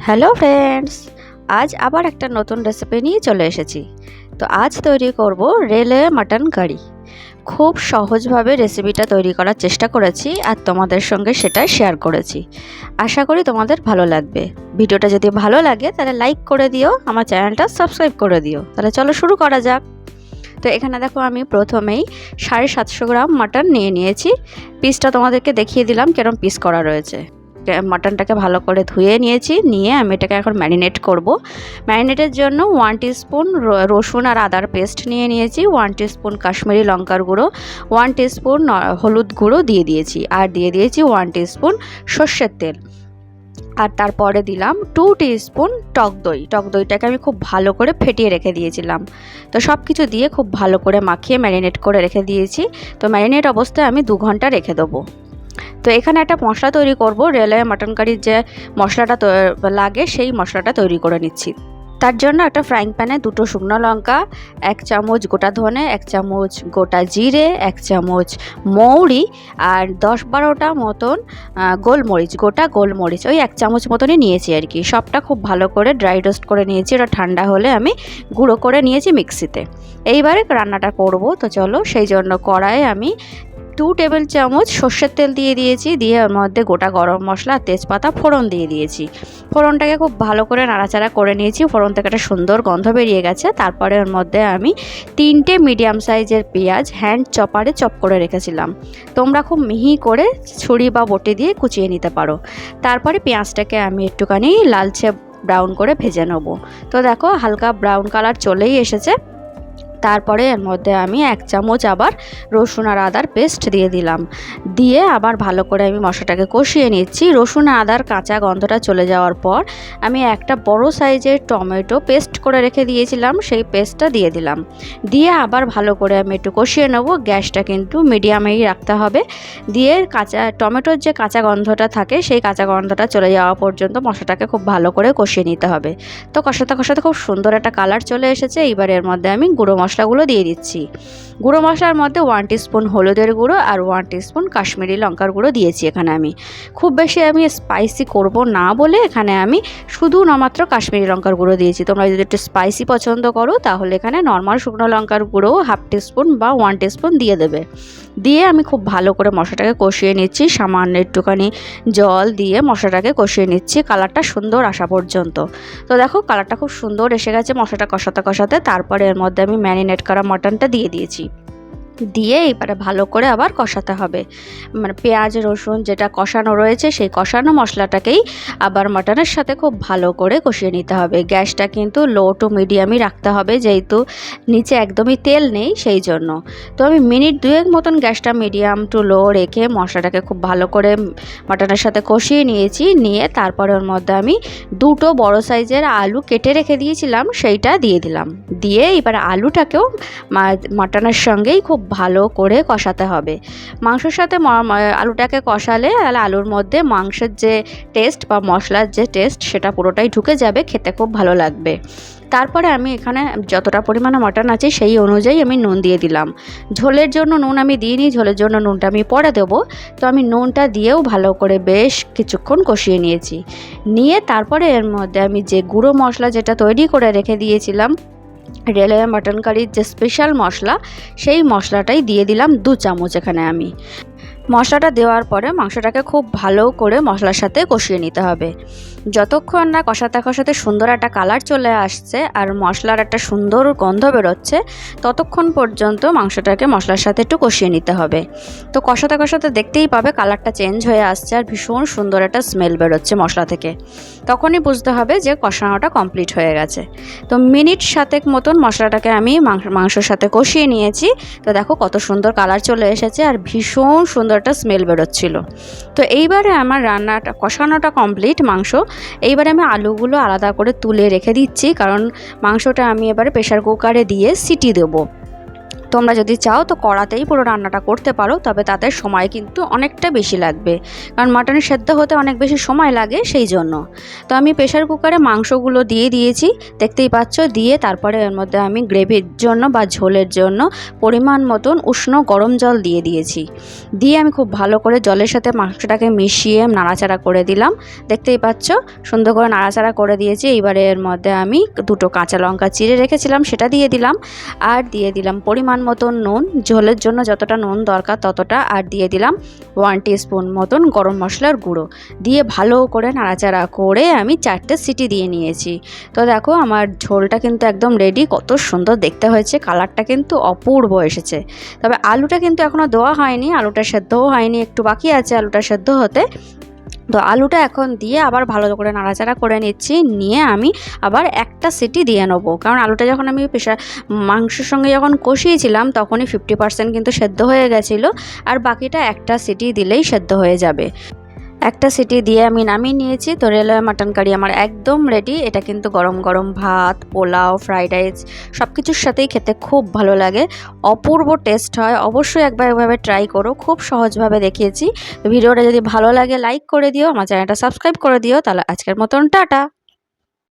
Hello friends, আজ আবার একটা নতুন রেসিপি নিয়ে চলে এসেছি। তো আজ তৈরি করব রেলওয়ে মাটন কারি। খুব সহজভাবে রেসিপিটা তৈরি করার চেষ্টা করেছি আর তোমাদের সঙ্গে সেটা শেয়ার করেছি। আশা করি তোমাদের ভালো লাগবে। ভিডিওটা যদি ভালো লাগে তাহলে লাইক করে দিও, আমার চ্যানেলটা সাবস্ক্রাইব করে দিও। তাহলে চলো শুরু করা যাক। তো এখানে দেখো আমি প্রথমেই 750 গ্রাম মাটন নিয়ে নিয়েছি। পিসটা তোমাদেরকে দেখিয়ে দিলাম কেরম পিস করা রয়েছে। মাটনটাকে ভালো করে ধুয়ে নিয়েছি, নিয়ে আমি এটাকে এখন ম্যারিনেট করব। ম্যারিনেটের জন্য 1 টিস্পুন রসুন আর আদার পেস্ট নিয়ে নিয়েছি, 1 টিস্পুন কাশ্মীরি লঙ্কার গুঁড়ো, 1 টিস্পুন হলুদ গুঁড়ো দিয়ে দিয়েছি, আর দিয়ে দিয়েছি 1 টিস্পুন সর্ষের তেল। আর তারপরে দিলাম 2 টিস্পুন টক দই। টক দইটাকে আমি খুব ভালো করে ফেটিয়ে রেখে দিয়েছিলাম। তো সব কিছু দিয়ে খুব ভালো করে মাখিয়ে ম্যারিনেট করে রেখে দিয়েছি। তো ম্যারিনেট অবস্থায় আমি 2 ঘন্টা রেখে দেবো। তো এখানে একটা মশলা তৈরি করব। রেলওয়ে মাটন কারির যে মশলাটা লাগে সেই মশলাটা তৈরি করে নিচ্ছি। তার জন্য একটা ফ্রাইং প্যানে 2টো শুকনো লঙ্কা, 1 চামচ গোটা ধনে, 1 চামচ গোটা জিরে, 1 চামচ মৌরি আর 10-12টা মতন গোলমরিচ, গোটা গোলমরিচ ওই 1 চামচ মতনই নিয়েছি আর কি। সবটা খুব ভালো করে ড্রাই রোস্ট করে নিয়েছি। ওটা ঠান্ডা হলে আমি গুঁড়ো করে নিয়েছি মিক্সিতে। এইবারে রান্নাটা করব। তো চলো, সেই জন্য কড়াইয়ে আমি 2 টেবিল চামচ সর্ষের তেল দিয়ে দিয়েছি, দিয়ে ওর মধ্যে গোটা গরম মশলা তেজপাতা ফোড়ন দিয়ে দিয়েছি। ফোড়নটাকে খুব ভালো করে নাড়াচাড়া করে নিয়েছি। ফোড়ন থেকে একটা সুন্দর গন্ধ বেরিয়ে গেছে। তারপরে ওর মধ্যে আমি 3টে মিডিয়াম সাইজের পেঁয়াজ হ্যান্ড চপারে চপ করে রেখেছিলাম। তোমরা খুব মিহি করে ছুরি বা বটি দিয়ে কুচিয়ে নিতে পারো। তারপরে পেঁয়াজটাকে আমি একটুখানি লালচে ব্রাউন করে ভেজে নেব। তো দেখো হালকা ব্রাউন কালার চলেই এসেছে। তারপরে এর মধ্যে আমি 1 চামচ আবার রসুন আর আদার পেস্ট দিয়ে দিলাম। দিয়ে আবার ভালো করে আমি মশলাটাকে কষিয়ে নিচ্ছি। রসুন আদার কাঁচা গন্ধটা চলে যাওয়ার পর আমি একটা বড় সাইজের টমেটো পেস্ট করে রেখে দিয়েছিলাম, সেই পেস্টটা দিয়ে দিলাম। দিয়ে আবার ভালো করে আমি একটু কষিয়ে নেব। গ্যাসটা কিন্তু মিডিয়ামেই রাখতে হবে। দিয়ে টমেটোর যে কাঁচা গন্ধটা থাকে সেই কাঁচা গন্ধটা চলে যাওয়া পর্যন্ত মশলাটাকে খুব ভালো করে কষিয়ে নিতে হবে। তো কষাতে কষাতে খুব সুন্দর একটা কালার চলে এসেছে। এইবার এর মধ্যে আমি গুঁড়ো মশলাগুলো দিয়ে দিচ্ছি। গুঁড়ো মশলার মধ্যে 1 টিস্পুন হলুদের গুঁড়ো আর 1 টিস্পুন কাশ্মীরি লঙ্কার গুঁড়ো দিয়েছি। এখানে আমি খুব বেশি স্পাইসি করব না বলে এখানে আমি শুধু মাত্র কাশ্মীরি লঙ্কার গুঁড়ো দিয়েছি। তোমরা যদি একটু স্পাইসি পছন্দ করো তাহলে এখানে নর্মাল শুকনো লঙ্কার গুঁড়ো 1/2 টিস্পুন বা 1 টিস্পুন দিয়ে দেবে। দিয়ে আমি খুব ভালো করে মশলাটাকে কষিয়ে নিচ্ছি। সামান্য একটুখানি জল দিয়ে মশলাটাকে কষিয়ে নিচ্ছি কালারটা সুন্দর আসা পর্যন্ত। তো দেখো কালারটা খুব সুন্দর এসে গেছে মশলাটা কষাতে কষাতে। তারপরে এর মধ্যে আমি ম্যারিনেট করা মাটনটা দিয়ে দিয়েছি। দিয়ে এবারে ভালো করে আবার কষাতে হবে। পেঁয়াজ রসুন যেটা কষানো রয়েছে সেই কষানো মশলাটাকেই আবার মাটনের সাথে খুব ভালো করে কষিয়ে নিতে হবে। গ্যাসটা কিন্তু লো টু মিডিয়ামই রাখতে হবে, যেহেতু নিচে একদমই তেল নেই সেই জন্য। তো আমি মিনিট 2 মতন গ্যাসটা মিডিয়াম টু লো রেখে মশলাটাকে খুব ভালো করে মাটনের সাথে কষিয়ে নিয়েছি। নিয়ে তারপরে ওর মধ্যে আমি 2টো বড় সাইজের আলু কেটে রেখে দিয়েছিলাম, সেইটা দিয়ে দিলাম। দিয়ে এবার আলুটাকেও মাটনের সঙ্গেই খুব ভালো করে কষাতে হবে। মাংসের সাথে আলুটাকে কষালে আলুর মধ্যে মাংসের যে টেস্ট বা মশলার যে টেস্ট সেটা পুরোটাই ঢুকে যাবে, খেতে খুব ভালো লাগবে। তারপরে আমি এখানে যতটা পরিমাণে মাটন আছে সেই অনুযায়ী আমি নুন দিয়ে দিলাম। ঝোলের জন্য নুন আমি দিইনি, ঝোলের জন্য নুনটা আমি পরে দেবো। তো আমি নুনটা দিয়েও ভালো করে বেশ কিছুক্ষণ কষিয়ে নিয়েছি। নিয়ে তারপরে এর মধ্যে আমি যে গুঁড়ো মশলা যেটা তৈরি করে রেখে দিয়েছিলাম রেলওয়ে মাটন কারির যে স্পেশাল মশলা, সেই মশলাটাই দিয়ে দিলাম 2 চামচ। এখানে আমি মশলাটা দেওয়ার পরে মাংসটাকে খুব ভালো করে মশলার সাথে কষিয়ে নিতে হবে। যতক্ষণ না কষাতে কষাতে সুন্দর একটা কালার চলে আসছে আর মশলার একটা সুন্দর গন্ধ বেরোচ্ছে, ততক্ষণ পর্যন্ত মাংসটাকে মশলার সাথে একটু কষিয়ে নিতে হবে। তো কষাতে কষাতে দেখতেই পাবে কালারটা চেঞ্জ হয়ে আসছে আর ভীষণ সুন্দর একটা স্মেল বেরোচ্ছে মশলা থেকে। তখনই বুঝতে হবে যে কষানোটা কমপ্লিট হয়ে গেছে। তো মিনিট 7 মতন মশলাটাকে আমি মাংসের সাথে কষিয়ে নিয়েছি। তো দেখো কত সুন্দর কালার চলে এসেছে আর ভীষণ সুন্দর একটা স্মেল বেরোচ্ছিল। তো এইবারে আমার রান্নাটা কষানোটা কমপ্লিট মাংস। এইবারে আমি আলুগুলো আলাদা করে তুলে রেখে দিচ্ছি, কারণ মাংসটা আমি এবারে প্রেশার কুকারে দিয়ে সিটি দেবো। তো তোমরা যদি চাও তো কড়াতেই পুরো রান্নাটা করতে পারো, তবে তাতে সময় কিন্তু অনেকটা বেশি লাগবে, কারণ মাটন সেদ্ধ হতে অনেক বেশি সময় লাগে সেই জন্য। তো আমি প্রেশার কুকারে মাংসগুলো দিয়ে দিয়েছি, দেখতেই পাচ্ছ। দিয়ে তারপরে এর মধ্যে আমি গ্রেভির জন্য বা ঝোলের জন্য পরিমাণ মতন উষ্ণ গরম জল দিয়ে দিয়েছি। দিয়ে আমি খুব ভালো করে জলের সাথে মাংসটাকে মিশিয়ে নাড়াচাড়া করে দিলাম। দেখতেই পাচ্ছ সুন্দর করে নাড়াচাড়া করে দিয়েছি। এইবারে এর মধ্যে আমি 2টো কাঁচা লঙ্কা চিড়ে রেখেছিলাম সেটা দিয়ে দিলাম, আর দিয়ে দিলাম পরিমাণ মতন নুন, ঝোলের জন্য যতটা নুন দরকার ততটা, আর দিয়ে দিলাম 1 টিস্পুন মতন গরম মশলার গুঁড়ো। দিয়ে ভালো করে নাড়াচাড়া করে আমি 4টে সিটি দিয়ে নিয়েছি। তো দেখো আমার ঝোলটা কিন্তু একদম রেডি। কত সুন্দর দেখতে হয়েছে, কালারটা কিন্তু অপূর্ব এসেছে। তবে আলুটা কিন্তু এখনও দেওয়া হয়নি, আলুটা সেদ্ধও হয়নি, একটু বাকি আছে আলুটা সেদ্ধ হতে। তো আলুটা এখন দিয়ে আবার ভালো করে নাড়াচাড়া করে নিচ্ছি, নিয়ে আমি আবার একটা সিটি দিয়ে নেবো, কারণ আলুটা যখন আমি মাংসের সঙ্গে যখন কষিয়েছিলাম তখনই 50% কিন্তু সেদ্ধ হয়ে গেছিলো, আর বাকিটা একটা সিটি দিলেই সেদ্ধ হয়ে যাবে। একটা সিটি দিয়ে আমি নামিয়ে নিয়েছি। তো রেলওয়ে মাটন কারি আমার একদম রেডি। এটা কিন্তু গরম গরম ভাত, পোলাও, ফ্রাইড রাইস সব কিছুর সাথেই খেতে খুব ভালো লাগে, অপূর্ব টেস্ট হয়। অবশ্যই একবার এভাবে ট্রাই করো, খুব সহজভাবে দেখিয়েছি। ভিডিওটা যদি ভালো লাগে লাইক করে দিও, আমার চ্যানেলটা সাবস্ক্রাইব করে দিও। তাহলে আজকের মতন টাটা।